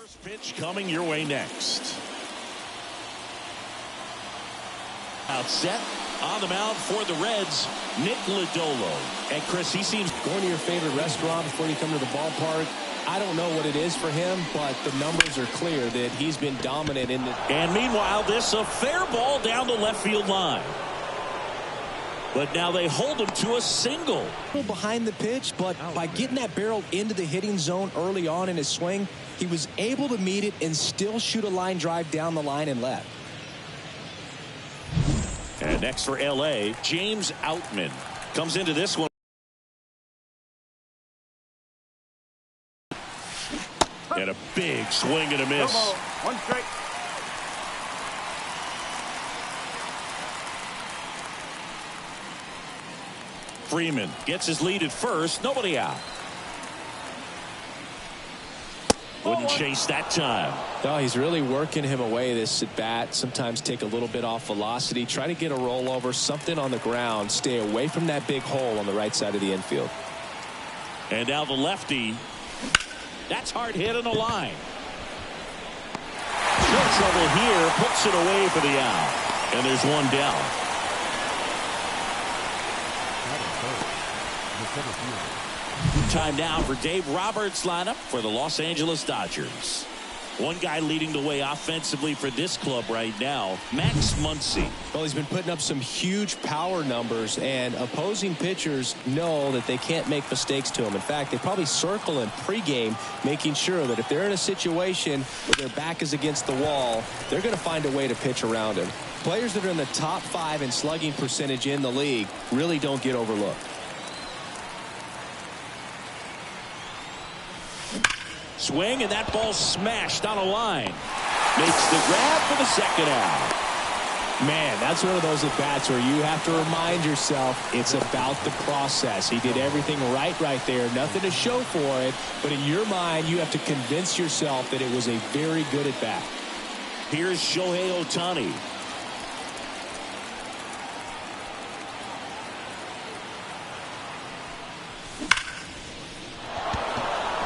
First pitch coming your way next. Out set on the mound for the Reds, Nick Lodolo. And Chris, he seems going to your favorite restaurant before you come to the ballpark. I don't know what it is for him, but the numbers are clear that he's been dominant in the. And meanwhile, this a fair ball down the left field line. But now they hold him to a single. Behind the pitch, but by getting that barrel into the hitting zone early on in his swing, he was able to meet it and still shoot a line drive down the line and left. And next for LA, James Outman comes into this one. And a big swing and a miss. One strike. Freeman gets his lead at first. Nobody out. Wouldn't chase that time. No, he's really working him away this at bat. Sometimes take a little bit off velocity. Try to get a rollover, something on the ground. Stay away from that big hole on the right side of the infield. And now the lefty. That's hard hit on the line. No trouble here. Puts it away for the out. And there's one down. Time now for Dave Roberts' lineup for the Los Angeles Dodgers. One guy leading the way offensively for this club right now, Max Muncy. Well, he's been putting up some huge power numbers, and opposing pitchers know that they can't make mistakes to him. In fact, they probably circle him pregame, making sure that if they're in a situation where their back is against the wall, they're going to find a way to pitch around him. Players that are in the top 5 in slugging percentage in the league really don't get overlooked. Swing, and that ball smashed on a line. Makes the grab for the second out. Man, that's one of those at-bats where you have to remind yourself it's about the process. He did everything right there. Nothing to show for it. But in your mind, you have to convince yourself that it was a very good at-bat. Here's Shohei Ohtani.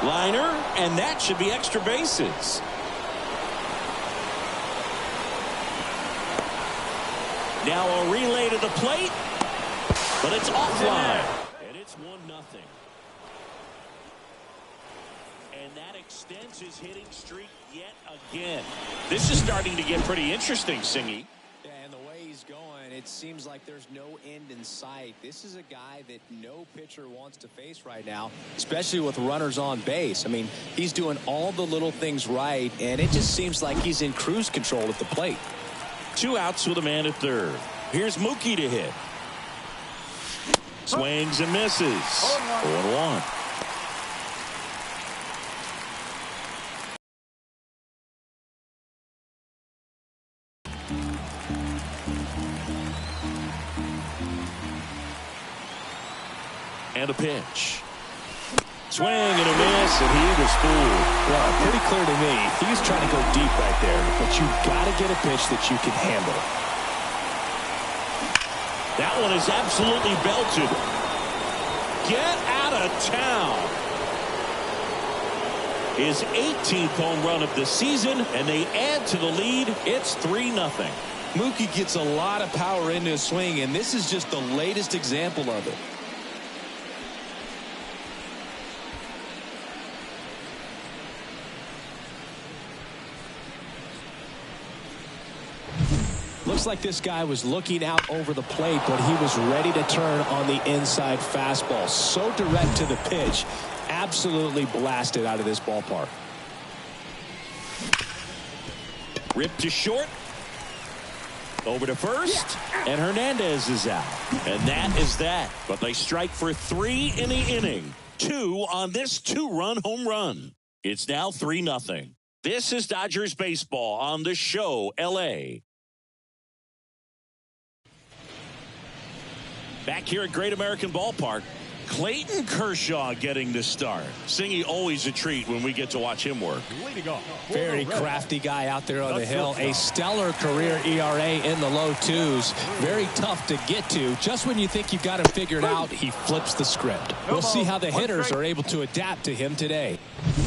Liner, and that should be extra bases. Now a relay to the plate, but it's offline. And it's 1-0. And that extends his hitting streak yet again. This is starting to get pretty interesting, Singy. Yeah, and the way he's going, it seems like there's no end in sight. This is a guy that no pitcher wants to face right now, especially with runners on base. I mean, he's doing all the little things right, and it just seems like he's in cruise control at the plate. 2 outs with a man at third. Here's Mookie to hit. Swings and misses. 0-1. And a pitch. Swing and a miss, and he was fooled. Well, pretty clear to me, he's trying to go deep right there, but you've got to get a pitch that you can handle. That one is absolutely belted. Get out of town. His 18th home run of the season, and they add to the lead. It's 3-0. Mookie gets a lot of power into his swing, and this is just the latest example of it. Looks like this guy was looking out over the plate, but he was ready to turn on the inside fastball. So direct to the pitch. Absolutely blasted out of this ballpark. Ripped to short. Over to first. And Hernandez is out. And that is that. But they strike for 3 in the inning. 2 on this 2-run home run. It's now 3-0. This is Dodgers baseball on the show, LA. Back here at Great American Ballpark, Clayton Kershaw getting the start. Singy, always a treat when we get to watch him work. Very crafty guy out there on the hill. A stellar career ERA in the low twos. Very tough to get to. Just when you think you've got him figured out, he flips the script. We'll see how the hitters are able to adapt to him today.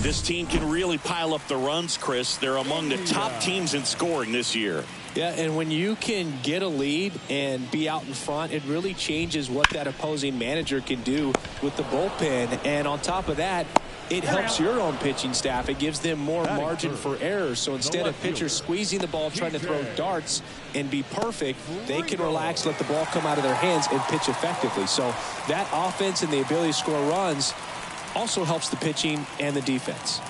This team can really pile up the runs, Chris. They're among the top teams in scoring this year. Yeah, and when you can get a lead and be out in front, it really changes what that opposing manager can do with the bullpen. And on top of that, it helps your own pitching staff. It gives them more margin for errors. So instead of pitchers squeezing the ball, trying to throw darts and be perfect, they can relax, let the ball come out of their hands and pitch effectively. So that offense and the ability to score runs also helps the pitching and the defense.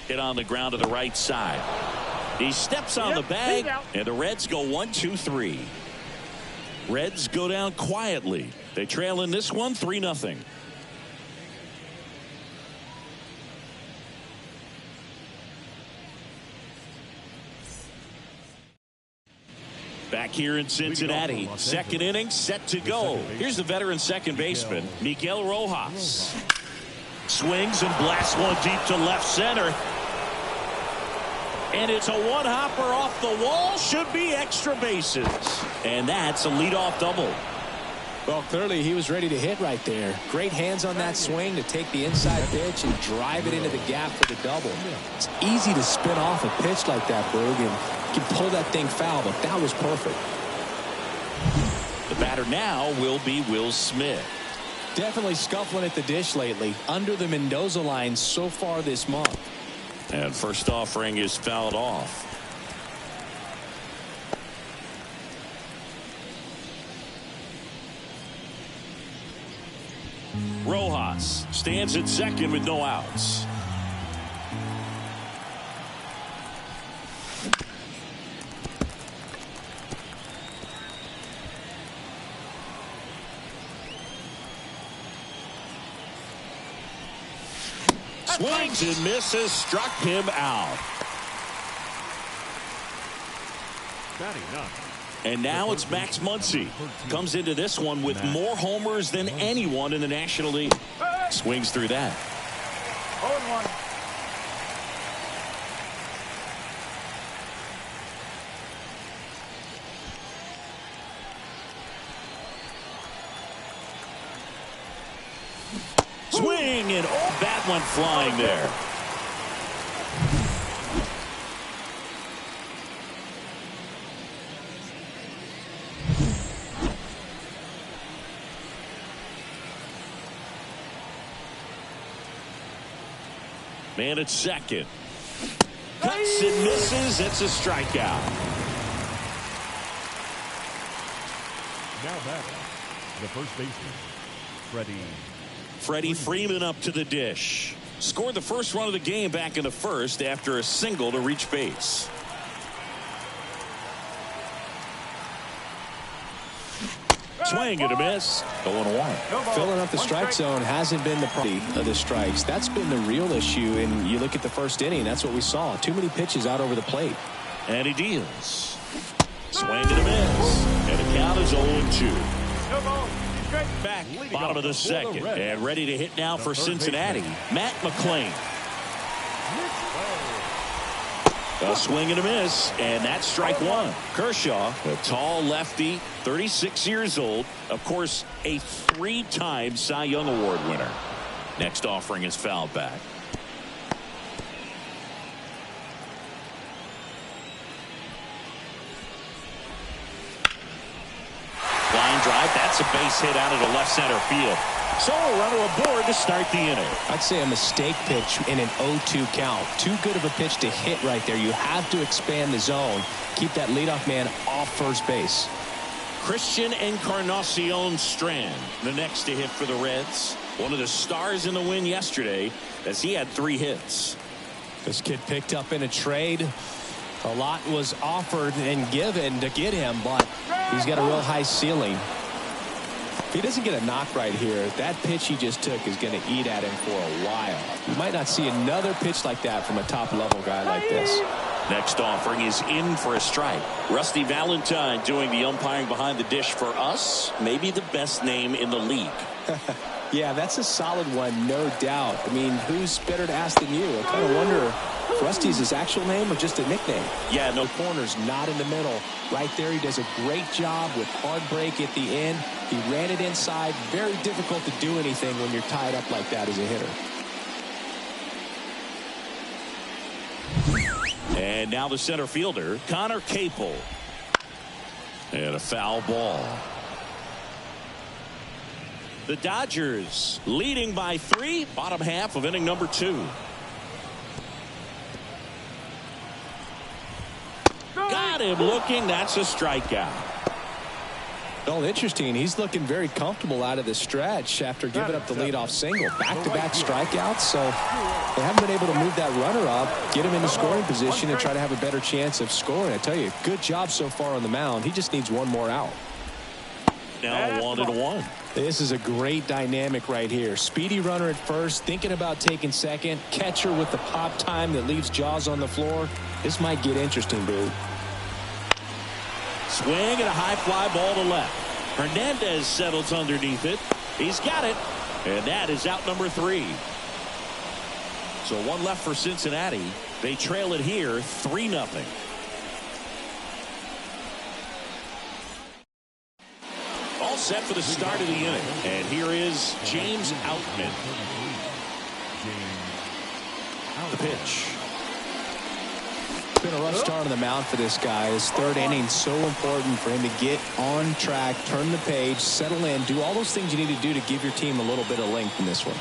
Hit on the ground to the right side. He steps on the bag, and the Reds go 1-2-3. Reds go down quietly. They trail in this one 3-0. Back here in Cincinnati, second inning set to go. Here's the veteran second baseman, Miguel Rojas. Swings and blasts one deep to left center. And it's a one-hopper off the wall. Should be extra bases. And that's a leadoff double. Well, clearly he was ready to hit right there. Great hands on that swing to take the inside pitch and drive it into the gap for the double. It's easy to spin off a pitch like that, Berg, and you can pull that thing foul, but that was perfect. The batter now will be Will Smith. Definitely scuffling at the dish lately. Under the Mendoza line so far this month. And first offering is fouled off. Rojas stands at second with no outs. Swings and misses, struck him out. And now it's Max Muncy. Comes into this one with more homers than anyone in the National League. Swings through that. 0-1. Swing, and oh, that went flying there. Man at second. Cuts and misses. It's a strikeout. Now back, the first baseman, Freddie Freeman up to the dish. Scored the first run of the game back in the first after a single to reach base. Swing and a miss. 0-1. Filling up the strike zone hasn't been the problem of the strikes. That's been the real issue. And you look at the first inning, that's what we saw. Too many pitches out over the plate. And he deals. Swing and a miss. And the count is 0-2. Back, bottom of the second, and ready to hit now for Cincinnati, Matt McClain. A swing and a miss, and that's strike one. Kershaw, a tall lefty, 36 years old, of course, a three-time Cy Young Award winner. Next offering is fouled back. Line drive, that's a base hit out of the left center field. So a runner aboard to start the inning. I'd say a mistake pitch in an 0-2 count. Too good of a pitch to hit right there. You have to expand the zone. Keep that leadoff man off first base. Christian Encarnacion Strand, the next to hit for the Reds. One of the stars in the win yesterday, as he had 3 hits. This kid picked up in a trade. A lot was offered and given to get him, but he's got a real high ceiling. If he doesn't get a knock right here, that pitch he just took is going to eat at him for a while. You might not see another pitch like that from a top-level guy like this. Next offering is in for a strike. Rusty Valentine doing the umpiring behind the dish for us. Maybe the best name in the league. Yeah, that's a solid one, no doubt. I mean, who's better to ask than you? I kind of wonder if Rusty's his actual name or just a nickname. Yeah, no corners, not in the middle. Right there, he does a great job with hard break at the end. He ran it inside. Very difficult to do anything when you're tied up like that as a hitter. And now the center fielder, Connor Capel. And a foul ball. The Dodgers leading by 3, bottom half of inning number 2. Got him looking. That's a strikeout. Well, interesting. He's looking very comfortable out of the stretch after giving up the leadoff single. Back-to-back strikeouts, so they haven't been able to move that runner up, get him in the scoring position, and try to have a better chance of scoring. I tell you, good job so far on the mound. He just needs one more out. Now 1-1. This is a great dynamic right here. Speedy runner at first, thinking about taking second. Catcher with the pop time that leaves Jaws on the floor. This might get interesting, dude. Swing and a high fly ball to left. Hernandez settles underneath it. He's got it. And that is out number 3. So one left for Cincinnati. They trail it here 3-0. All set for the start of the inning. And here is James Outman. The pitch. It's been a rough start on the mound for this guy. His third inning so important for him to get on track, turn the page, settle in, do all those things you need to do to give your team a little bit of length in this one.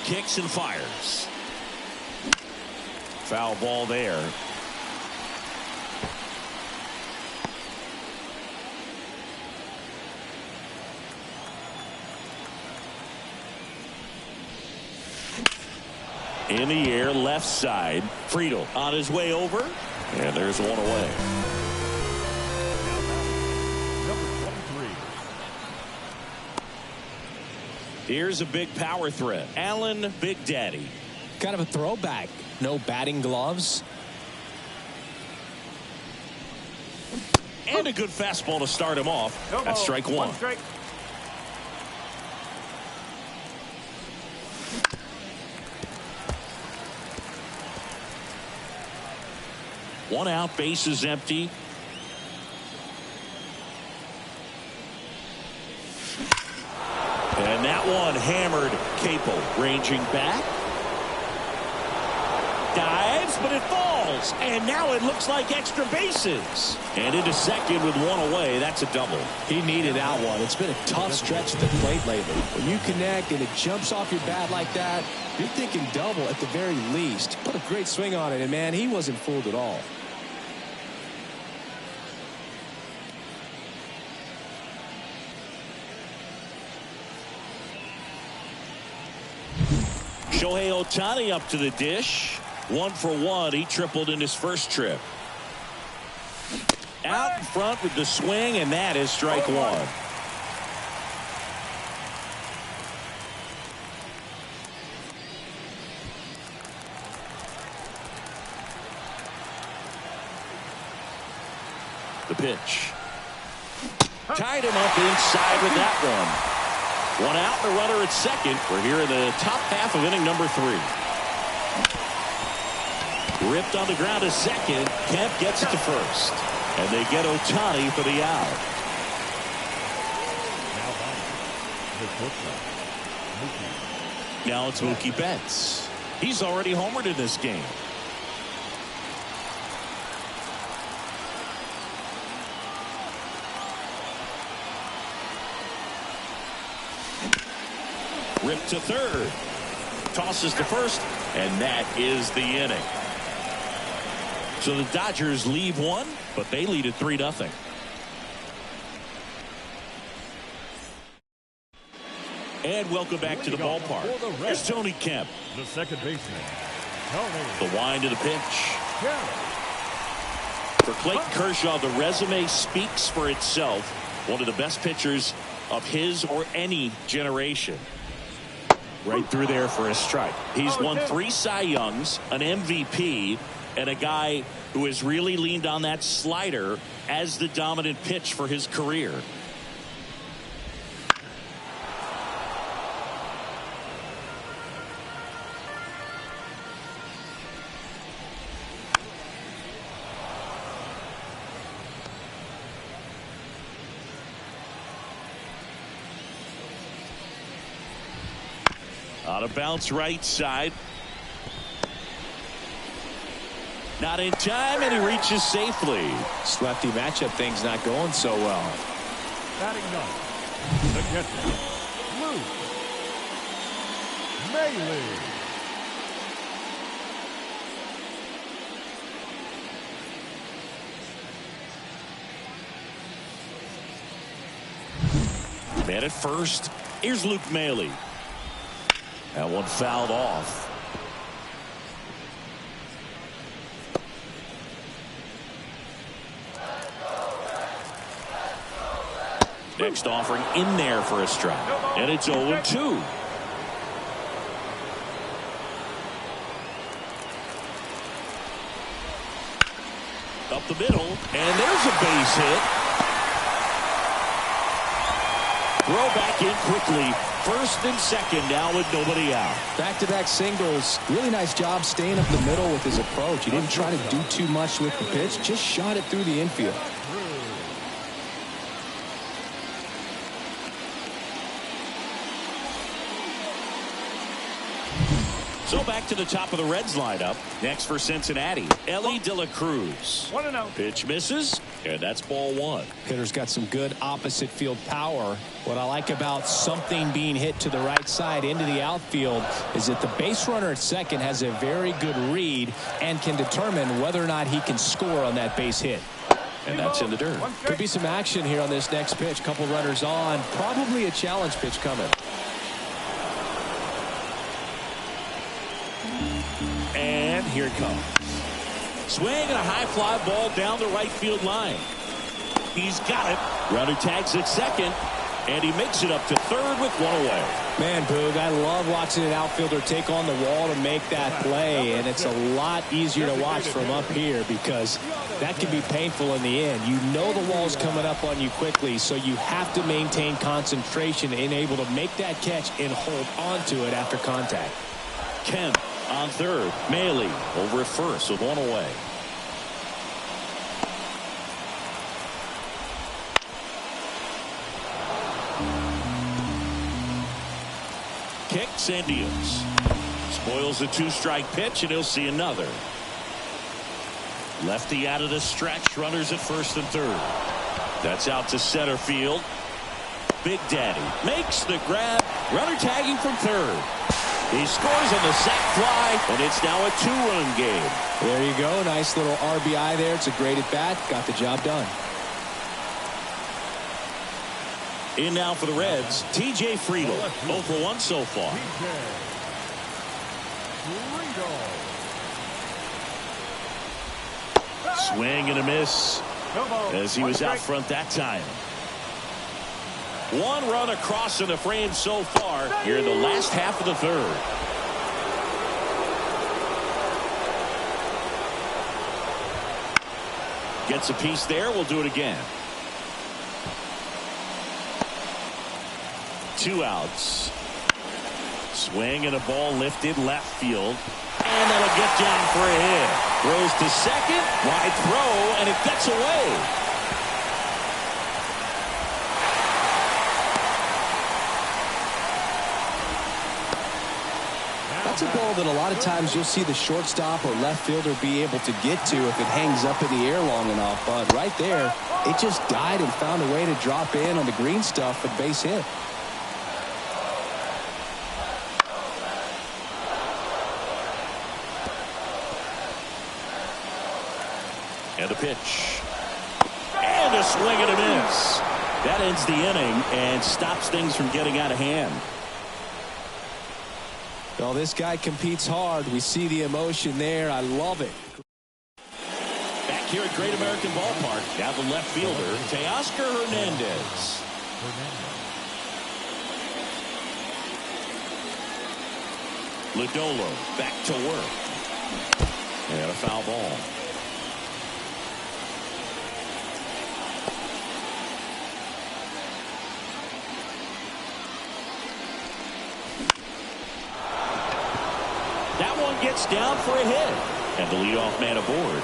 Kicks and fires. Foul ball there. In the air, left side. Friedel on his way over. And there's one away. Number 23. Here's a big power threat. Allen Big Daddy. Kind of a throwback. No batting gloves. And a good fastball to start him off. That's strike 1. Strike. One out, base is empty. And that one hammered. Capel ranging back. Dives, but it falls. And now it looks like extra bases. And into second with one away. That's a double. He needed that one. It's been a tough stretch at the plate lately. When you connect and it jumps off your bat like that, you're thinking double at the very least. Put a great swing on it, and man, he wasn't fooled at all. Shohei Ohtani up to the dish. 1 for 1. He tripled in his first trip. Out in front with the swing, and that is strike 1. The pitch. Tied him up inside with that one. One out, the runner at second. We're here in the top half of inning number 3. Ripped on the ground to second. Kemp gets it to first. And they get Ohtani for the out. Now it's Mookie Betts. He's already homered in this game. Ripped to third. Tosses to first. And that is the inning. So the Dodgers leave one, but they lead at 3-0. And welcome back to the ballpark. Here's Tony Kemp. The second baseman. The wind of the pitch. For Clayton Kershaw, the resume speaks for itself. One of the best pitchers of his or any generation. Right through there for a strike. He's won 3 Cy Youngs, an MVP, and a guy who has really leaned on that slider as the dominant pitch for his career. On a bounce right side. Not in time, and he reaches safely. This lefty matchup thing's not going so well. Batting ninth, the catcher, Luke Maile. Man at first. Here's Luke Maile. That one fouled off. Next offering in there for a strike. And it's 0-2. Up the middle. And there's a base hit. Throw back in quickly. First and second now with nobody out. Back-to-back singles. Really nice job staying up the middle with his approach. He didn't try to do too much with the pitch. Just shot it through the infield. So back to the top of the Reds lineup. Next for Cincinnati, Ellie De La Cruz. 1-0. Pitch misses, and that's ball one. Hitter's got some good opposite field power. What I like about something being hit to the right side into the outfield is that the base runner at second has a very good read and can determine whether or not he can score on that base hit. And that's in the dirt. Could be some action here on this next pitch. Couple runners on. Probably a challenge pitch coming. And here it comes. Swing and a high fly ball down the right field line. He's got it. Runner tags at second, and he makes it up to third with one away. Man, Boog, I love watching an outfielder take on the wall to make that play, and it's a lot easier to watch from up here because that can be painful in the end. You know the wall's coming up on you quickly, so you have to maintain concentration and able to make that catch and hold on to it after contact. Kemp on third. Maile over at first with one away. Kicks and deals. Spoils the two-strike pitch, and he'll see another. Lefty out of the stretch. Runners at first and third. That's out to center field. Big Daddy makes the grab. Runner tagging from third. He scores on the sac fly, and it's now a two-run game. There you go. Nice little RBI there. It's a great at-bat. Got the job done. In now for the Reds, T.J. Friedl. 0 for 1 so far. Swing and a miss as he was out front that time. One run across in the frame so far here in the last half of the third. Gets a piece there. We'll do it again. 2 outs. Swing and a ball lifted left field. And that'll get down for a hit. Throws to second. Wide throw, and it gets away. That's a ball that a lot of times you'll see the shortstop or left fielder be able to get to if it hangs up in the air long enough. But right there, it just died and found a way to drop in on the green stuff for the base hit. And a pitch. And a swing and a miss. That ends the inning and stops things from getting out of hand. Well, this guy competes hard. We see the emotion there. I love it. Back here at Great American Ballpark. Now the left fielder, Teoscar Hernandez. Lodolo back to work. And a foul ball. That one gets down for a hit. And the leadoff man aboard.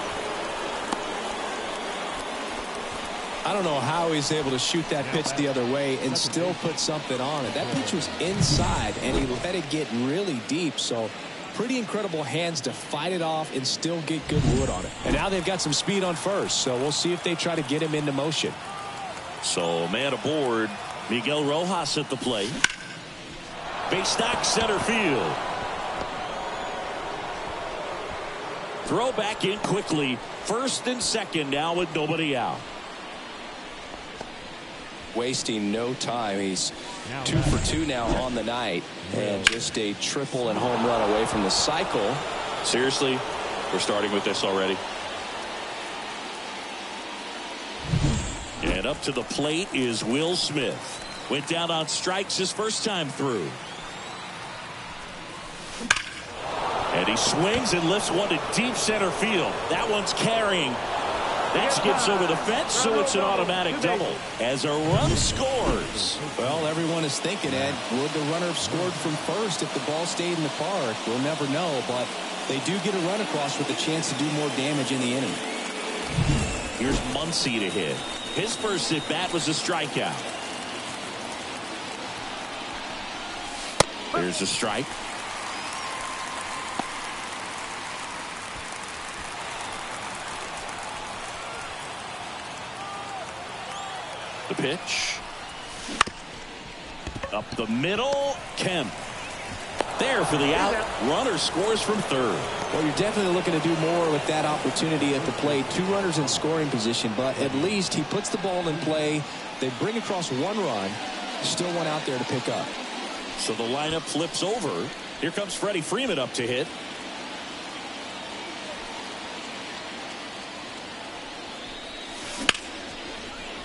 I don't know how he's able to shoot that pitch the other way and still put something on it. That pitch was inside, and he let it get really deep. So pretty incredible hands to fight it off and still get good wood on it. And now they've got some speed on first, so we'll see if they try to get him into motion. So man aboard. Miguel Rojas at the plate. Base knock center field. Throw back in quickly. First and second now with nobody out. Wasting no time. He's 2 for 2 now on the night, and just a triple and home run away from the cycle. Seriously, we're starting with this already. And up to the plate is Will Smith. Went down on strikes his first time through. And he swings and lifts one to deep center field. That one's carrying. That skips over the fence, so it's an automatic double as a run scores. Well, everyone is thinking, Ed, would the runner have scored from first if the ball stayed in the park? We'll never know, but they do get a run across with a chance to do more damage in the inning. Here's Muncy to hit. His first at bat was a strikeout. There's a strike. The pitch. Up the middle. Kemp. There for the out. Runner scores from third. Well, you're definitely looking to do more with that opportunity at the plate. 2 runners in scoring position, but at least he puts the ball in play. They bring across 1 run. Still one out there to pick up. So the lineup flips over. Here comes Freddie Freeman up to hit.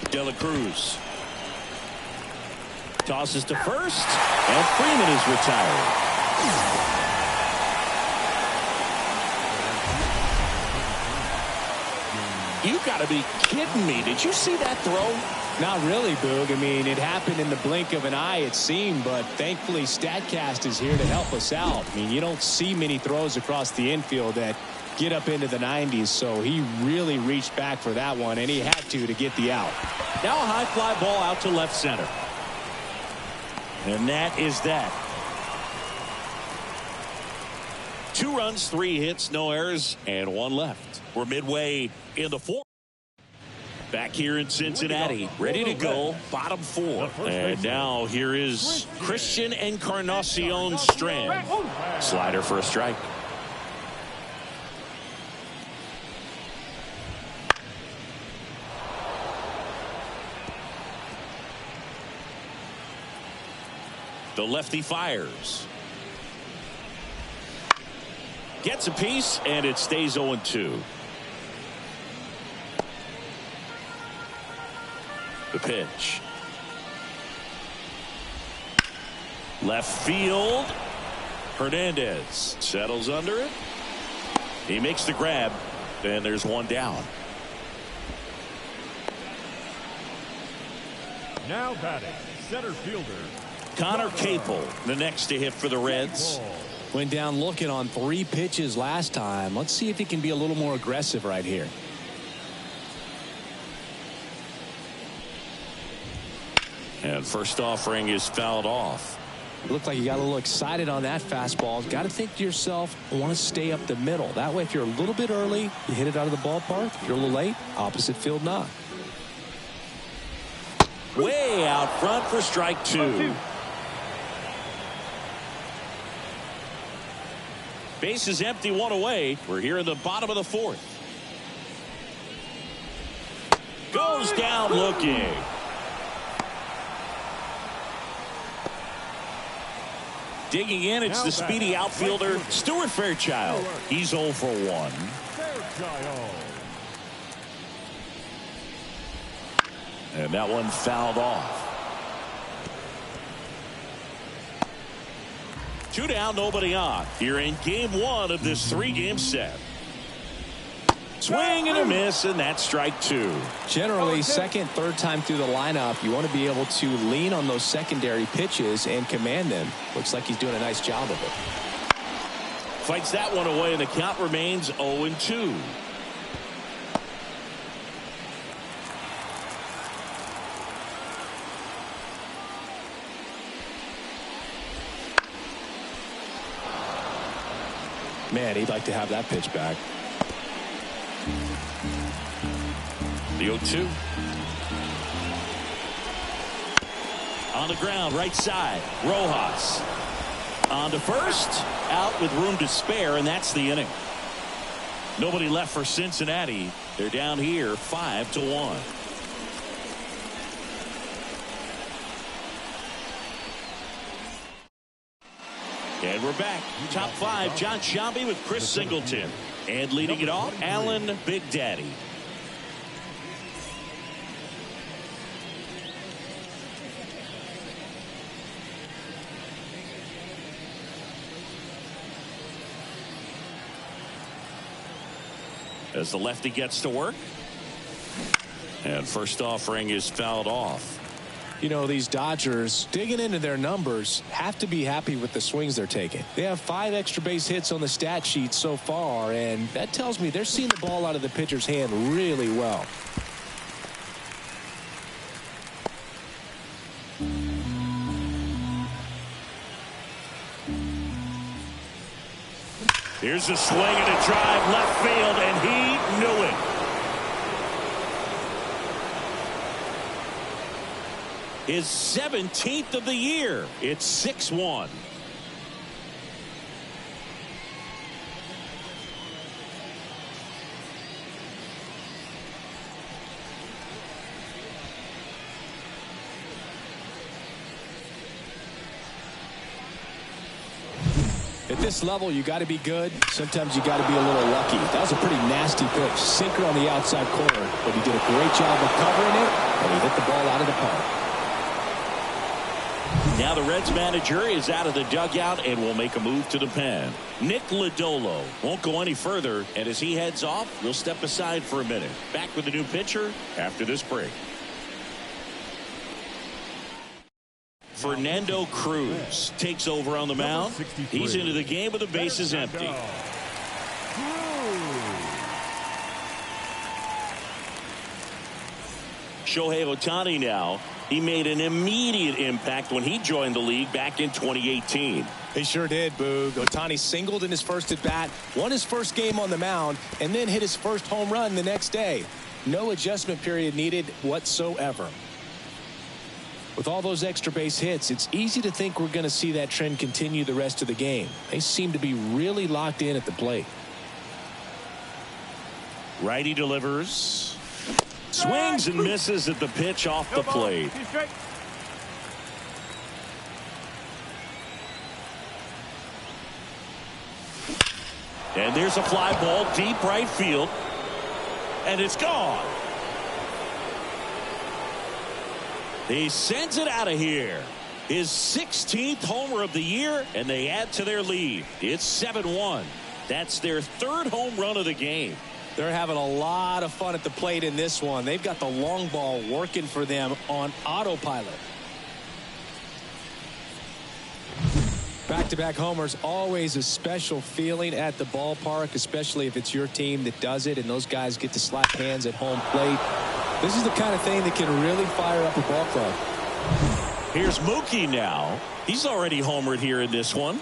De La Cruz tosses to first, and Freeman is retired. You got to be kidding me. Did you see that throw? Not really, Boog. I mean, it happened in the blink of an eye, it seemed, but thankfully StatCast is here to help us out. I mean, you don't see many throws across the infield that get up into the 90s, so he really reached back for that one, and he had to get the out. Now a high fly ball out to left center. And that is that. 2 runs, 3 hits, no errors, and 1 left. We're midway in the 4th. Back here in Cincinnati, ready to go, bottom 4. And now here is Christian Encarnacion Strand. Slider for a strike. The lefty fires. Gets a piece, and it stays 0-2. The pitch. Left field. Hernandez settles under it. He makes the grab, and there's 1 down. Now batting, center fielder Connor Capel, the next to hit for the Reds. Went down looking on 3 pitches last time. Let's see if he can be a little more aggressive right here. And first offering is fouled off. It looked like you got a little excited on that fastball. Got to think to yourself, I want to stay up the middle. That way, if you're a little bit early, you hit it out of the ballpark. If you're a little late, opposite field knock. Way out front for strike 2. Base is empty, 1 away. We're here in the bottom of the 4th. Goes down looking. Digging in, it's the speedy outfielder, Stuart Fairchild. He's 0 for 1. And that one fouled off. 2 down, nobody on. Here in game 1 of this 3-game set. Swing and a miss, and that's strike two. Generally, second, third time through the lineup, you want to be able to lean on those secondary pitches and command them. Looks like he's doing a nice job of it. Fights that one away, and the count remains 0-2. Man, he'd like to have that pitch back. The 0-2. On the ground, right side. Rojas. On to first. Out with room to spare, and that's the inning. Nobody left for Cincinnati. They're down here 5-1. And we're back. Top five, John Sciambi with Chris Singleton. And leading it off, Alan Big Daddy. As the lefty gets to work. And first offering is fouled off. You know, these Dodgers, digging into their numbers, have to be happy with the swings they're taking. They have 5 extra base hits on the stat sheet so far, and that tells me they're seeing the ball out of the pitcher's hand really well. Here's a swing and a drive left field, and he knew it. His 17th of the year. It's 6-1. At this level, you got to be good. Sometimes you got to be a little lucky. That was a pretty nasty pitch. Sinker on the outside corner, but he did a great job of covering it, and he hit the ball out of the park. Now the Reds manager is out of the dugout and will make a move to the pen. Nick Lodolo won't go any further, and as he heads off, we'll step aside for a minute. Back with the new pitcher after this break. Fernando Cruz takes over on the mound. He's into the game with the bases empty. Shohei Ohtani now. He made an immediate impact when he joined the league back in 2018. He sure did, Boog. Ohtani singled in his first at bat, won his first game on the mound, and then hit his first home run the next day. No adjustment period needed whatsoever. With all those extra base hits, it's easy to think we're going to see that trend continue the rest of the game. They seem to be really locked in at the plate. Righty delivers. Swings and misses at the pitch off the plate. And there's a fly ball deep right field. And it's gone. He sends it out of here. His 16th homer of the year, and they add to their lead. It's 7-1. That's their third home run of the game. They're having a lot of fun at the plate in this one. They've got the long ball working for them on autopilot. Back-to-back homers, always a special feeling at the ballpark, especially if it's your team that does it and those guys get to slap hands at home plate. This is the kind of thing that can really fire up a ball club. Here's Mookie now. He's already homered here in this one.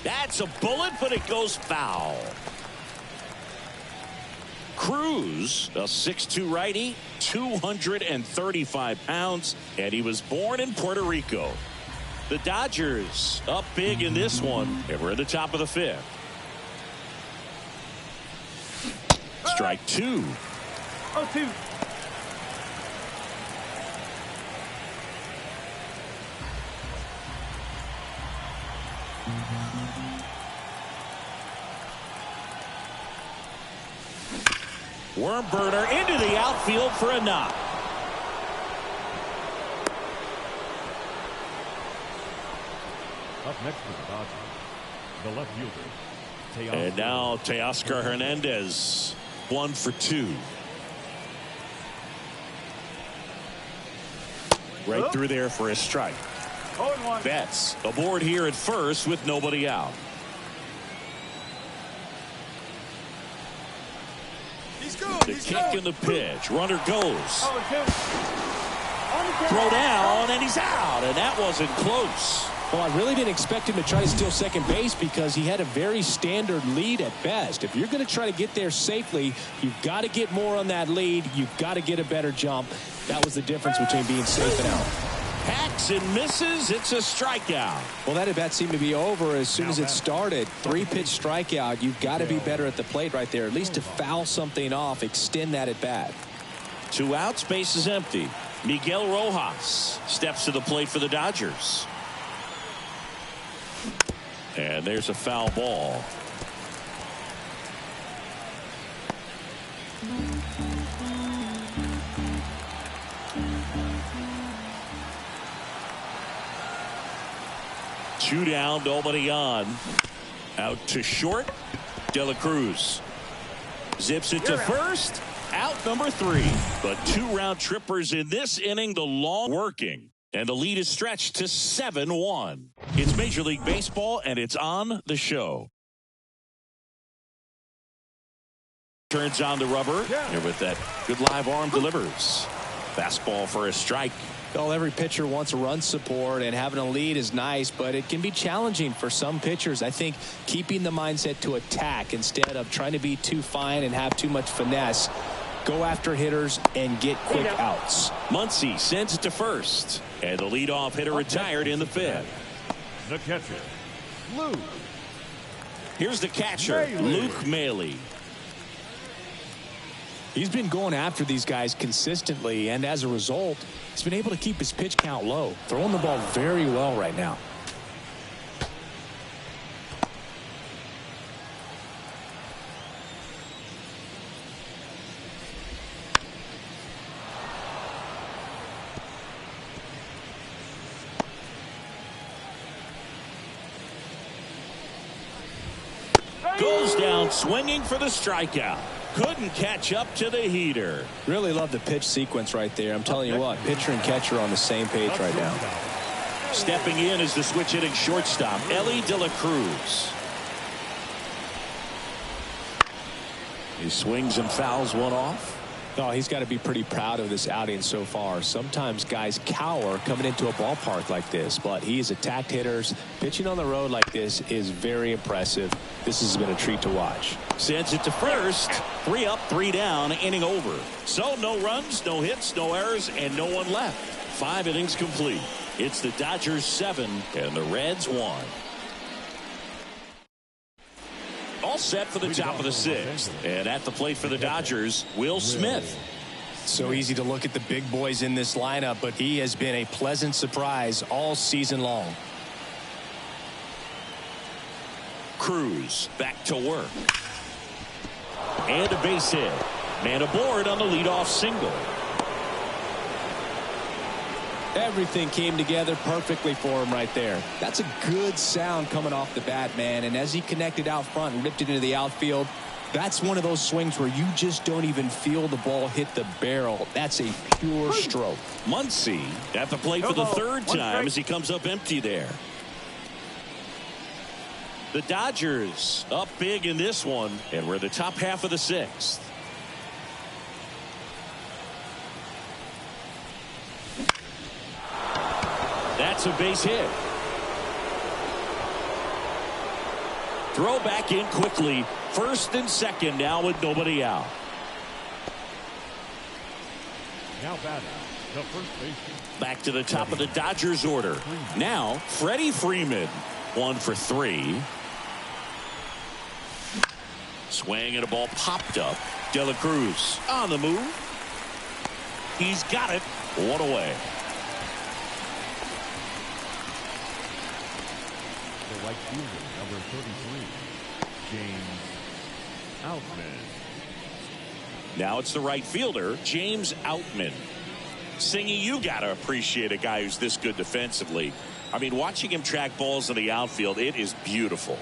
That's a bullet, but it goes foul. Cruz, a 6'2" righty, 235 pounds, and he was born in Puerto Rico. The Dodgers up big in this one, and we're at the top of the fifth. Strike two. 0-2. Worm burner into the outfield for a knock. Up next for the Dodgers, the left fielder. And now Teoscar Hernandez, 1 for 2. Right through there for a strike. Betts aboard here at first with nobody out. The kick and the pitch. Runner goes. Throw down, and he's out, and that wasn't close. Well, I really didn't expect him to try to steal second base because he had a very standard lead at best. If you're going to try to get there safely, you've got to get more on that lead. You've got to get a better jump. That was the difference between being safe and out. Hacks and misses. It's a strikeout. Well, that at bat seemed to be over as soon as it started. 3-pitch strikeout. You've got to be better at the plate right there, at least to foul something off, extend that at bat. 2 outs, base is empty. Miguel Rojas steps to the plate for the Dodgers. And there's a foul ball. Two down, nobody on. Out to short. De La Cruz zips it to first. Out number 3. But 2 round trippers in this inning. The long working. And the lead is stretched to 7-1. It's Major League Baseball, and it's on the show. Turns on the rubber. And with that good live arm delivers. Fastball for a strike. Well, every pitcher wants run support, and having a lead is nice, but it can be challenging for some pitchers. I think keeping the mindset to attack instead of trying to be too fine and have too much finesse. Go after hitters and get quick outs. Muncy sends it to first. And the leadoff hitter retired in the 5th. The catcher, Luke. Here's the catcher, Luke Maile. He's been going after these guys consistently, and as a result, he's been able to keep his pitch count low. Throwing the ball very well right now. Goes down swinging for the strikeout. Couldn't catch up to the heater. Really love the pitch sequence right there. I'm telling you what, pitcher and catcher are on the same page right now. Stepping in is the switch hitting shortstop, Ellie De La Cruz. He swings and fouls one off. Oh, he's got to be pretty proud of this outing so far. Sometimes guys cower coming into a ballpark like this, but he has attacked hitters. Pitching on the road like this is very impressive. This has been a treat to watch. Sends it to first. 3 up, 3 down, inning over. So no runs, no hits, no errors, and no one left. 5 innings complete. It's the Dodgers 7 and the Reds 1. All set for the top of the 6th. And at the plate for the Dodgers, Will Smith. So easy to look at the big boys in this lineup, but he has been a pleasant surprise all season long. Cruz back to work. And a base hit. Man aboard on the leadoff single. Everything came together perfectly for him right there. That's a good sound coming off the bat, man. And as he connected out front and ripped it into the outfield, that's one of those swings where you just don't even feel the ball hit the barrel. That's a pure stroke. Muncy at the plate for the 3rd time as he comes up empty there. The Dodgers up big in this one, and we're the top half of the 6th. That's a base hit. Throw back in quickly. First and second now with nobody out. Now batting, the first baseman. Back to the top of the Dodgers order. Now Freddie Freeman, 1 for 3. Swing and a ball popped up. De La Cruz on the move. He's got it. 1 away. The right fielder, number 33, James Outman. Now it's the right fielder, James Outman. Singy, you got to appreciate a guy who's this good defensively. I mean, watching him track balls in the outfield, it is beautiful.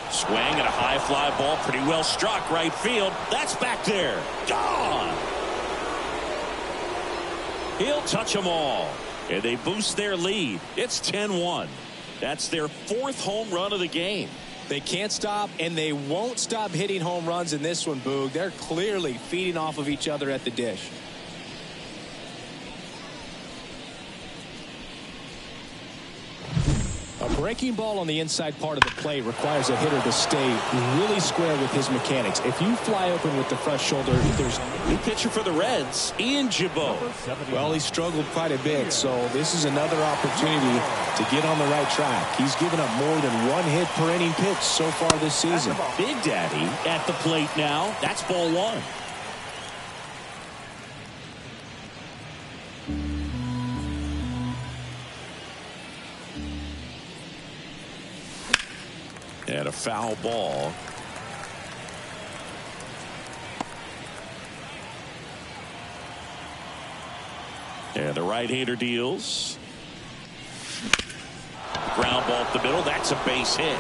Swing and a high fly ball, pretty well struck right field. That's back there. Gone. He'll touch them all. And they boost their lead. It's 10-1. That's their 4th home run of the game. They can't stop, and they won't stop hitting home runs in this one, Boog. They're clearly feeding off of each other at the dish. A breaking ball on the inside part of the plate requires a hitter to stay really square with his mechanics. If you fly open with the front shoulder, there's new pitcher for the Reds, Ian Gibaut. Well, he struggled quite a bit, so this is another opportunity to get on the right track. He's given up more than 1 hit per inning pitch so far this season. Big Daddy at the plate now. That's ball 1. And a foul ball. And the right-hander deals. Ground ball up the middle. That's a base hit.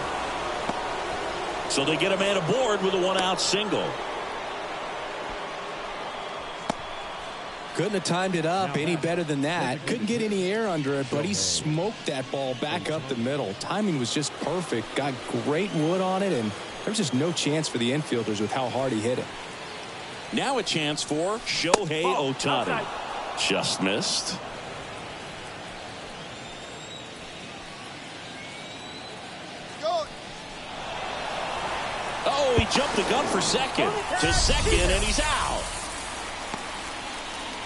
So they get a man aboard with a 1-out single. Couldn't have timed it up any better than that. Couldn't get any air under it, but he smoked that ball back up the middle. Timing was just perfect. Got great wood on it, and there's just no chance for the infielders with how hard he hit it. Now a chance for Shohei Ohtani. Just missed. Oh, he jumped the gun for second. To second, and he's out.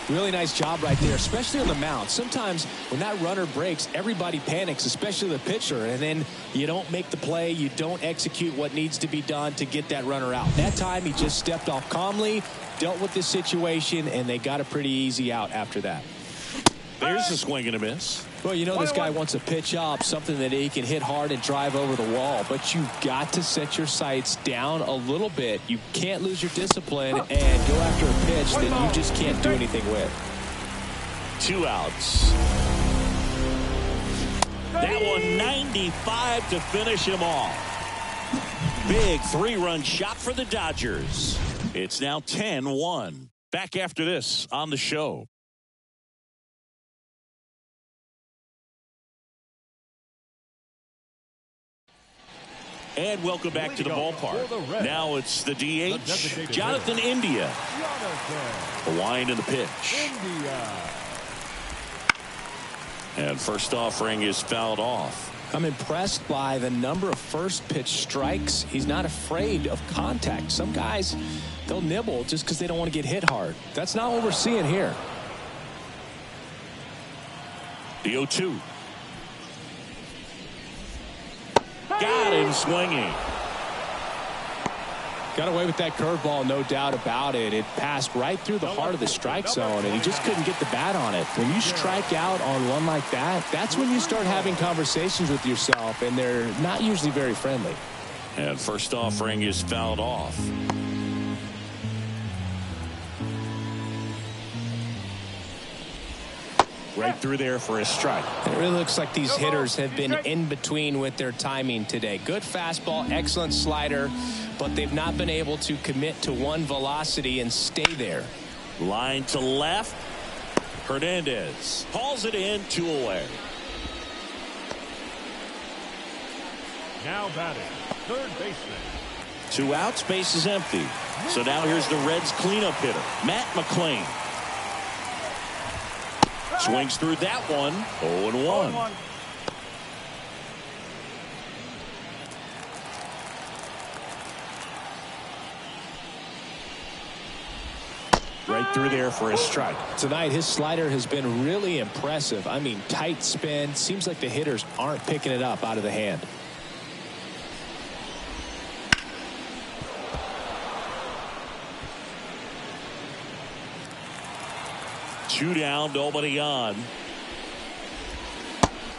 Really nice job right there, especially on the mound. Sometimes when that runner breaks, everybody panics, especially the pitcher, and then you don't make the play, you don't execute what needs to be done to get that runner out. That time he just stepped off calmly, dealt with the situation, and they got a pretty easy out after that. There's a swing and a miss. Well, you know this guy wants to pitch up, something that he can hit hard and drive over the wall, but you've got to set your sights down a little bit. You can't lose your discipline and go after a pitch that you just can't do anything with. 2 outs. That one 95 to finish him off. Big 3-run shot for the Dodgers. It's now 10-1. Back after this on the show. And welcome back to the ballpark. Now it's the DH, Jonathan India. Hawaiian in the pitch. And first offering is fouled off. I'm impressed by the number of first pitch strikes. He's not afraid of contact. Some guys, they'll nibble just because they don't want to get hit hard. That's not what we're seeing here. The 0-2. Got him swinging. Got away with that curveball, no doubt about it. It passed right through the heart of the strike zone, and he just couldn't get the bat on it. When you strike out on one like that, that's when you start having conversations with yourself, and they're not usually very friendly. And first offering is fouled off. Right through there for a strike. It really looks like these hitters have been in between with their timing today. Good fastball, excellent slider, but they've not been able to commit to one velocity and stay there. Line to left. Hernandez hauls it in, 2 away. Now batting, third baseman. 2 outs, base is empty. So now here's the Reds cleanup hitter, Matt McClain. Swings through that one. 0-1. Right through there for a strike. Tonight, his slider has been really impressive. I mean, tight spin. Seems like the hitters aren't picking it up out of the hand. Two down, nobody on.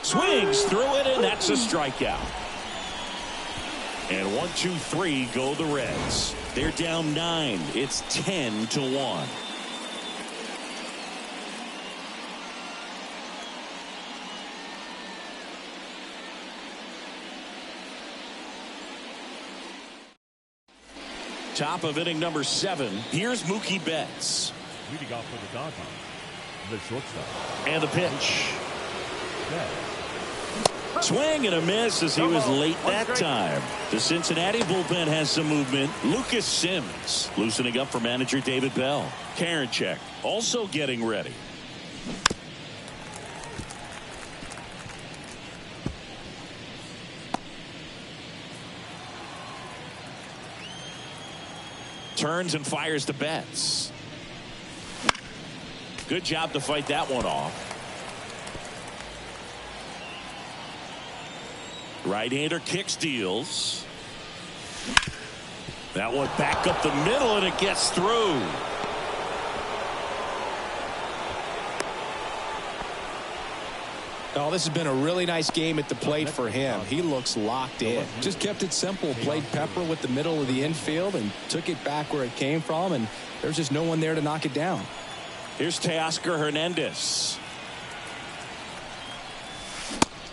Swings through it, and that's a strikeout. And 1, 2, 3 go the Reds. They're down 9. It's 10-1. Top of inning number 7. Here's Mookie Betts. Leading off for the Dodgers, the shortstop. And the pitch. Betts. Swing and a miss as he was late that time. The Cincinnati bullpen has some movement. Lucas Sims loosening up for manager David Bell. Karinchak also getting ready. Turns and fires to Betts. Good job to fight that one off. Right-hander kick steals. That one back up the middle and it gets through. Oh, this has been a really nice game at the plate for him. He looks locked in. Just kept it simple. Played pepper with the middle of the infield and took it back where it came from, and there's just no one there to knock it down. Here's Teoscar Hernandez.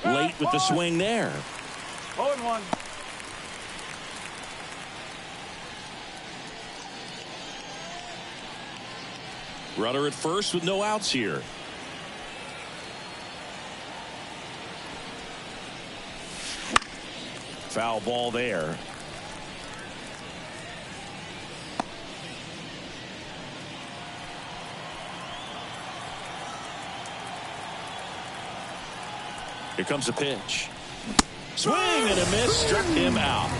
Late with the swing there. 0-1. Runner at first with no outs here. Foul ball there. Here comes a pitch. Swing and a miss, struck him out.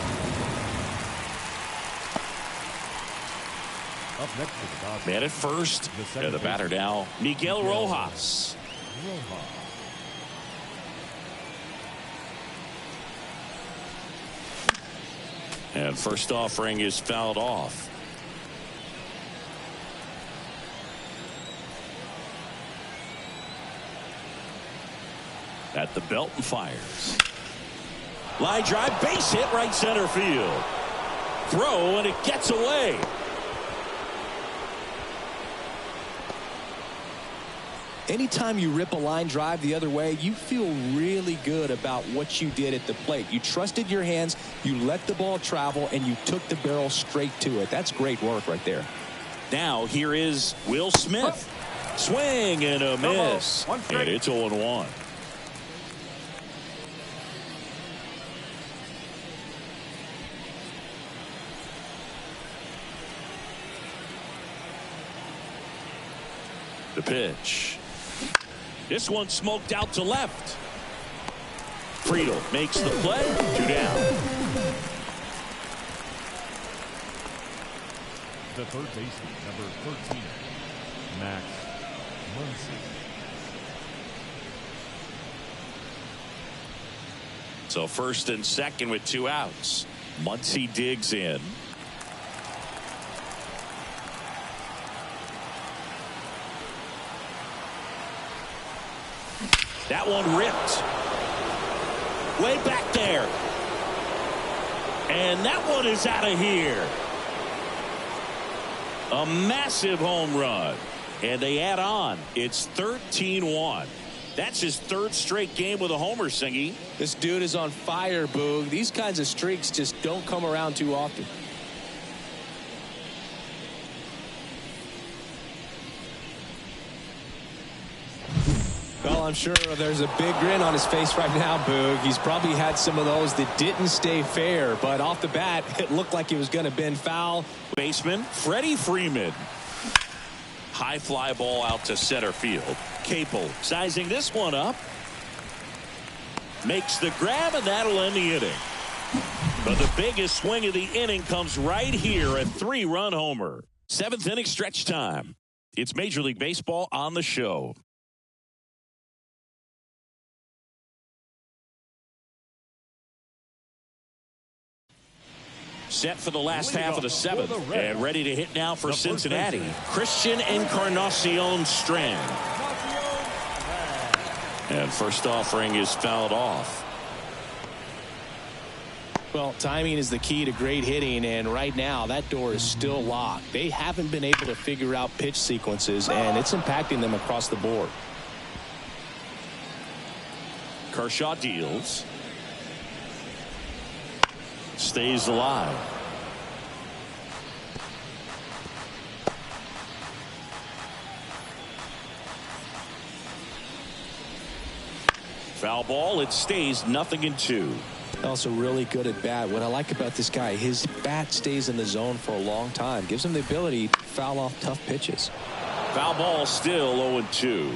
Up next for the Dodgers. Man at first. And the batter now, Miguel Rojas. And first offering is fouled off. At the belt and fires. Line drive, base hit, right center field. Throw, and it gets away. Anytime you rip a line drive the other way, you feel really good about what you did at the plate. You trusted your hands, you let the ball travel, and you took the barrel straight to it. That's great work right there. Now here is Will Smith. Swing and a miss. And it's 0-1. The pitch. This one smoked out to left. Friedel makes the play. 2 down. The third baseman, number 13, Max Muncy. So first and second with 2 outs. Muncy digs in. That one ripped. Way back there. And that one is out of here. A massive home run. And they add on. It's 13-1. That's his 3rd straight game with a homer, Singy. This dude is on fire, Boog. These kinds of streaks just don't come around too often. Well, I'm sure there's a big grin on his face right now, Boog. He's probably had some of those that didn't stay fair, but off the bat, it looked like it was going to bend foul. Baseman Freddie Freeman. High fly ball out to center field. Capel sizing this one up. Makes the grab, and that'll end the inning. But the biggest swing of the inning comes right here, a 3-run homer. 7th inning stretch time. It's Major League Baseball on the show. Set for the last half of the 7th and ready to hit now for Cincinnati. Christian Encarnacion Strand. And first offering is fouled off. Well, timing is the key to great hitting, and right now that door is still locked. They haven't been able to figure out pitch sequences, and it's impacting them across the board. Kershaw deals. Stays alive. Foul ball. It stays 0-2. Also really good at bat. What I like about this guy, his bat stays in the zone for a long time. Gives him the ability to foul off tough pitches. Foul ball still 0-2.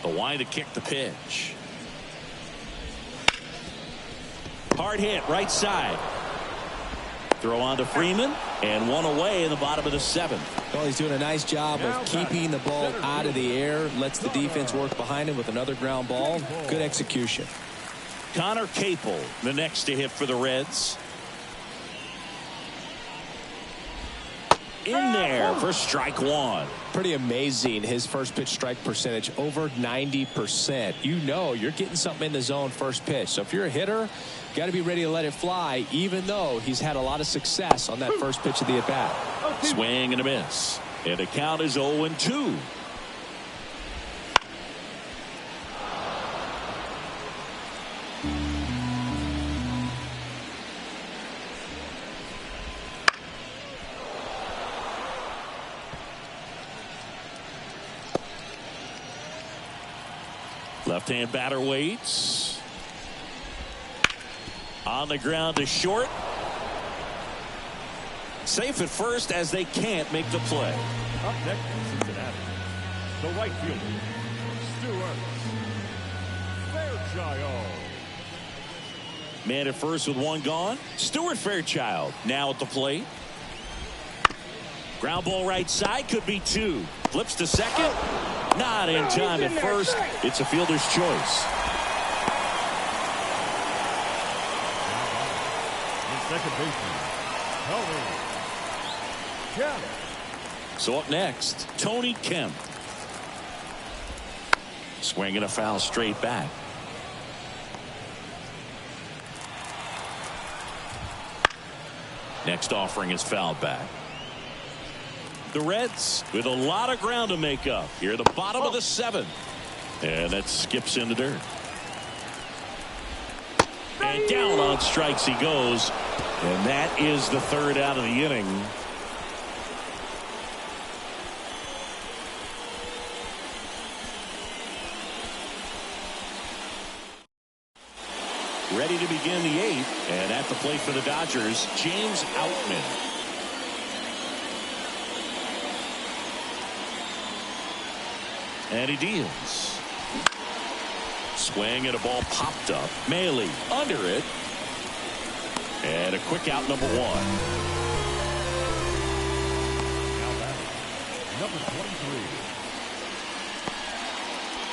The wind to kick the pitch. Hard hit right side. Throw on to Freeman, and one away in the bottom of the 7th. Well, he's doing a nice job of keeping the ball out of the air. Lets the defense work behind him with another ground ball. Good execution. Connor Capel, the next to hit for the Reds. In there for strike one. Pretty amazing. His first pitch strike percentage over 90%. You know you're getting something in the zone first pitch. So if you're a hitter, got to be ready to let it fly, even though he's had a lot of success on that first pitch of the at-bat. Swing and a miss. And the count is 0-2. Left-hand batter waits. On the ground to short. Safe at first as they can't make the play. Up next, Cincinnati. The right fielder, Stewart Fairchild. Man at first with one gone. Stuart Fairchild now at the plate. Ground ball right side, could be two. Flips to second. Not in time at first. It's a fielder's choice. Second baseman, Tony Kemp. So up next, Tony Kemp. Swinging a foul straight back. Next offering is fouled back. The Reds with a lot of ground to make up here at the bottom of the 7th. And that skips in the dirt. And down on strikes he goes. And that is the 3rd out of the inning. Ready to begin the 8th. And at the plate for the Dodgers, James Outman. And he deals. Swing and a ball popped up. Maley under it. And a quick out, number 1. Now batting, number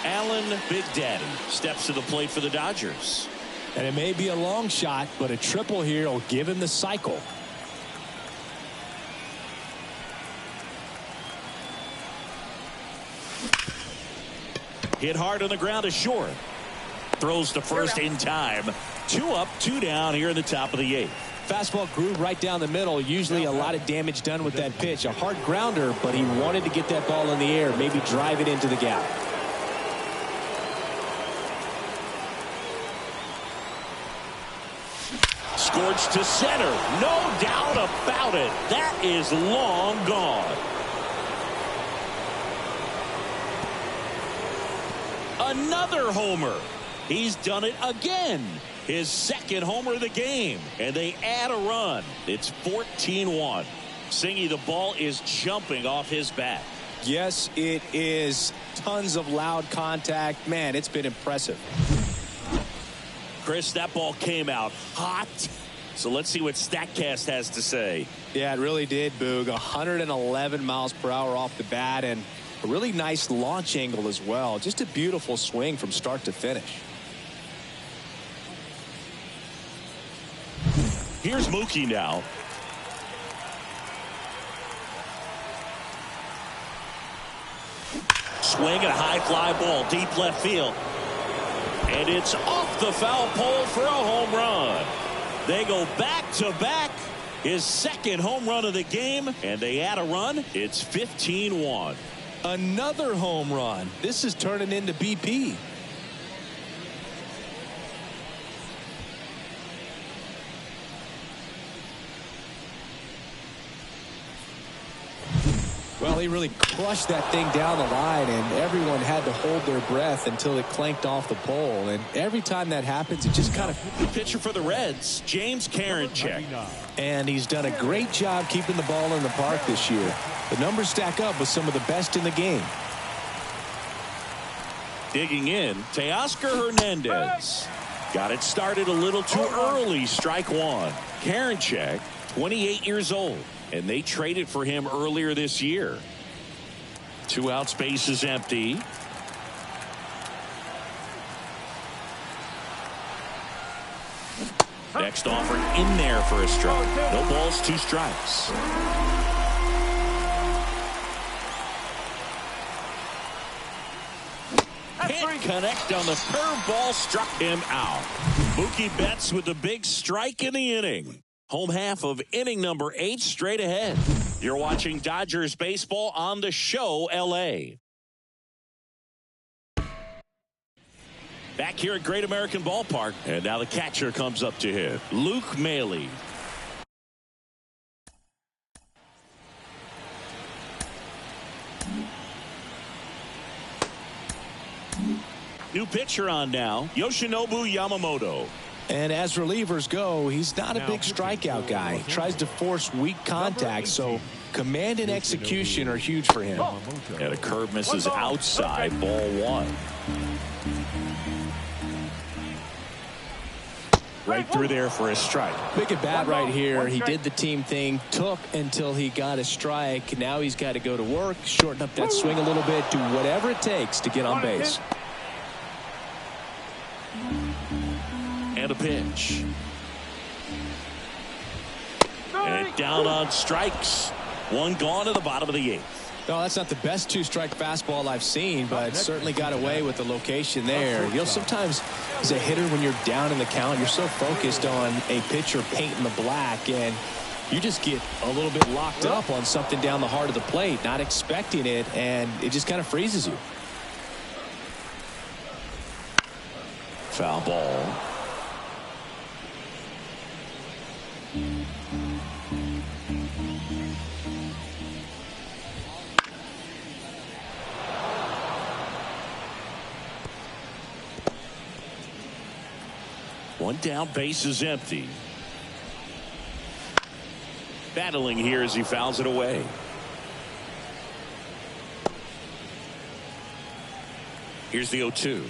23. Allen Big Daddy steps to the plate for the Dodgers. And it may be a long shot, but a triple here will give him the cycle. Hit hard on the ground to short. Throws to first in time. 2 up, 2 down here in the top of the 8th. Fastball groove right down the middle. Usually a lot of damage done with that pitch. A hard grounder, but he wanted to get that ball in the air. Maybe drive it into the gap. Scorched to center. No doubt about it. That is long gone. Another homer. He's done it again. His 2nd homer of the game. And they add a run. It's 14-1. Singy, the ball is jumping off his bat. Yes, it is. Tons of loud contact. Man, it's been impressive. Chris, that ball came out hot. So let's see what StatCast has to say. Yeah, it really did, Boog. 111 miles per hour off the bat and a really nice launch angle as well. Just a beautiful swing from start to finish. Here's Mookie now. Swing and a high fly ball deep left field. And it's off the foul pole for a home run. They go back to back. His 2nd home run of the game. And they add a run. It's 15-1. Another home run. This is turning into BP. Well, he really crushed that thing down the line, and everyone had to hold their breath until it clanked off the pole. And every time that happens, it just kind of... The pitcher for the Reds, James Karinchak. And he's done a great job keeping the ball in the park this year. The numbers stack up with some of the best in the game. Digging in, Teoscar Hernandez. Got it started a little too early, strike one. Karinchak, 28 years old, and they traded for him earlier this year. 2 outs, base is empty. Next offer in there for a strike. No balls, 2 strikes. Can't connect on the curveball, struck him out. Mookie Betts with the big strike in the inning. Home half of inning number 8 straight ahead. You're watching Dodgers baseball on the show LA. Back here at Great American Ballpark, and now the catcher comes up to hit. Luke Maile. New pitcher on now, Yoshinobu Yamamoto. And as relievers go, he's not a big strikeout guy. He tries to force weak contact, so command and execution are huge for him. And a curve misses outside, ball 1. Right through there for a strike. Big at bat right here. He did the team thing, took until he got a strike. Now he's got to go to work, shorten up that swing a little bit, do whatever it takes to get on base. And a pitch. And down on strikes. 1 gone to the bottom of the 8th. No, that's not the best 2-strike fastball I've seen, but certainly got away with the location there. You know, sometimes as a hitter, when you're down in the count, you're so focused on a pitcher painting the black, and you just get a little bit locked up on something down the heart of the plate, not expecting it, and it just kind of freezes you. Foul ball. One down, base is empty. Battling here as he fouls it away. Here's the 0-2.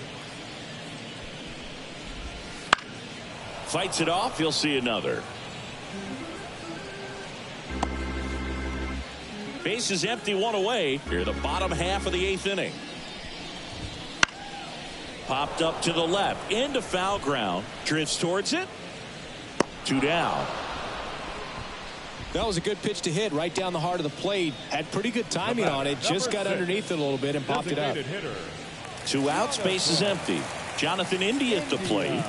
Fights it off. He'll see another. Base is empty, 1 away. Here the bottom half of the 8th inning. Popped up to the left, into foul ground, drifts towards it. 2 down. That was a good pitch to hit right down the heart of the plate. Had pretty good timing on it. Just got underneath it a little bit and popped it up. 2 outs, base is empty. Jonathan India at the plate.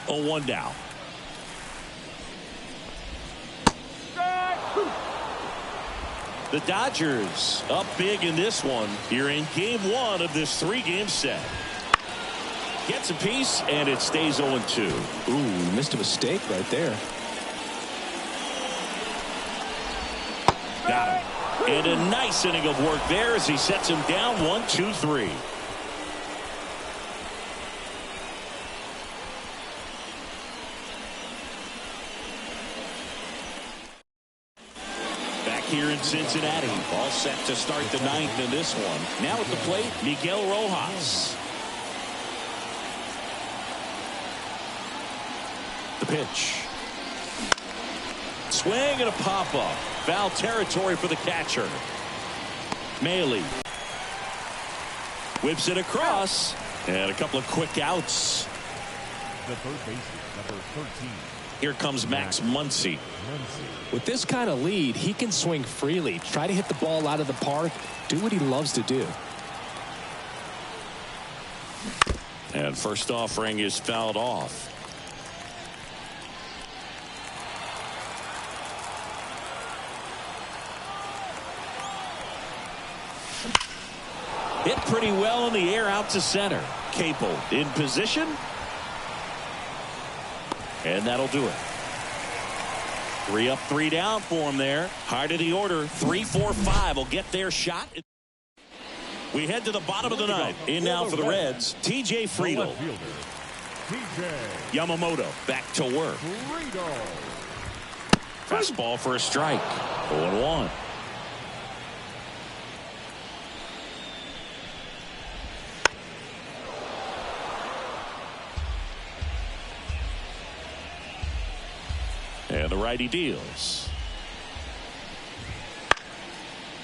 Oh, 1 down. The Dodgers up big in this one here in game 1 of this 3-game set. Gets a piece and it stays 0-2. Ooh, missed a mistake right there. Got him. And a nice inning of work there as he sets him down 1-2-3. Here in Cincinnati, all set to start the 9th in this one. Now at the plate, Miguel Rojas. The pitch. Swing and a pop-up. Foul territory for the catcher. Maile. Whips it across. And a couple of quick outs. The third baseman, number 13. Here comes Max Muncy. With this kind of lead, he can swing freely, try to hit the ball out of the park, do what he loves to do. And first offering is fouled off. Hit pretty pretty well in the air out to center. Capel in position. And that'll do it. 3 up, 3 down for him there. Hard of the order. 3, 4, 5 will get their shot. We head to the bottom of the ninth. In now for the Reds, T.J. Friedel. Yamamoto back to work. Fastball for a strike. 0-1. And the righty deals.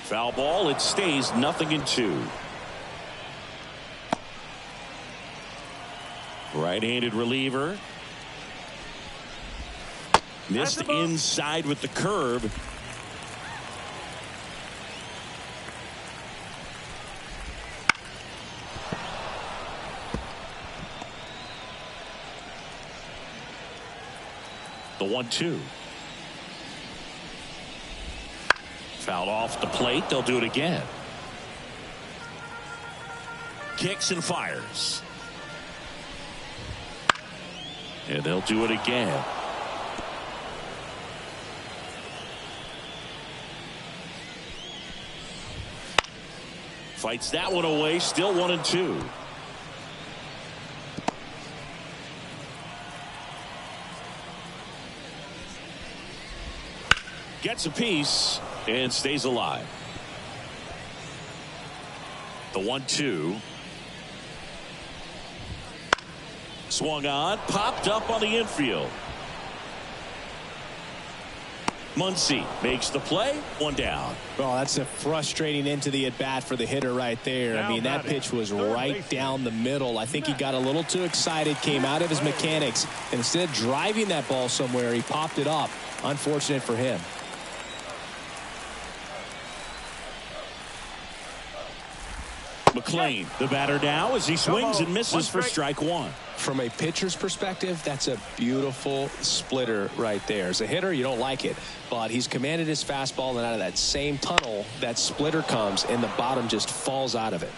Foul ball. It stays 0-2. Right-handed reliever. Missed inside with the curve. The 1-2. Fouled off the plate. They'll do it again. Kicks and fires. And they'll do it again. Fights that one away. Still 1-2. Gets a piece and stays alive. The 1-2. Swung on, popped up on the infield. Muncy makes the play. 1 down. Well, that's a frustrating end to the at-bat for the hitter right there. I mean, that pitch was right down the middle. I think he got a little too excited, came out of his mechanics. And instead of driving that ball somewhere, he popped it up. Unfortunate for him. McLean, the batter now, as he swings and misses for strike 1. From a pitcher's perspective, that's a beautiful splitter right there. As a hitter, you don't like it, but he's commanded his fastball, and out of that same tunnel, that splitter comes, and the bottom just falls out of it.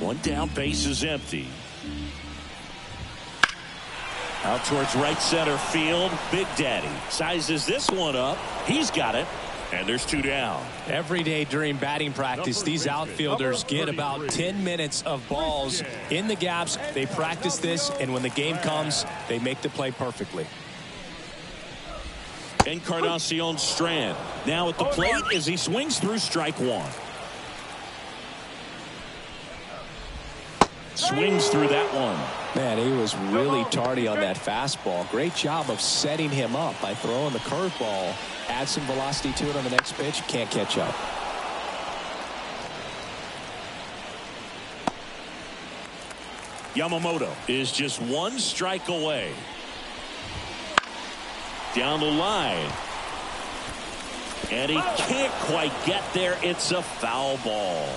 1 down, base is empty. Out towards right center field. Big Daddy sizes this one up. He's got it. And there's 2 down. Every day during batting practice, these outfielders get about 10 minutes of balls in the gaps. They practice this, and when the game comes, they make the play perfectly. Encarnacion Strand now at the plate as he swings through strike 1. Swings through that one. Man, he was really tardy on that fastball. Great job of setting him up by throwing the curveball. Add some velocity to it on the next pitch. Can't catch up. Yamamoto is just 1 strike away. Down the line. And he can't quite get there. It's a foul ball.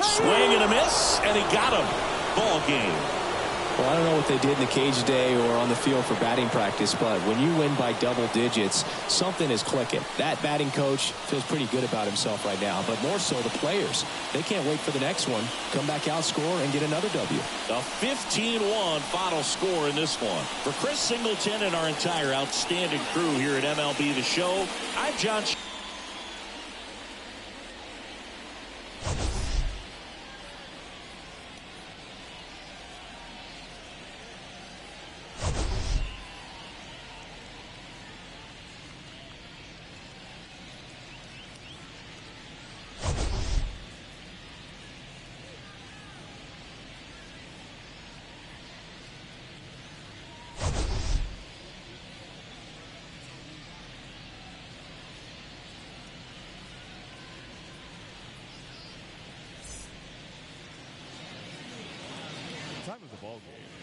Swing and a miss, and he got him. Ball game. Well, I don't know what they did in the cage today or on the field for batting practice, but when you win by double digits, something is clicking. That batting coach feels pretty good about himself right now, but more so the players. They can't wait for the next one. Come back out, score, and get another W. A 15-1 final score in this one. For Chris Singleton and our entire outstanding crew here at MLB The Show, I'm John. Time of the ball game.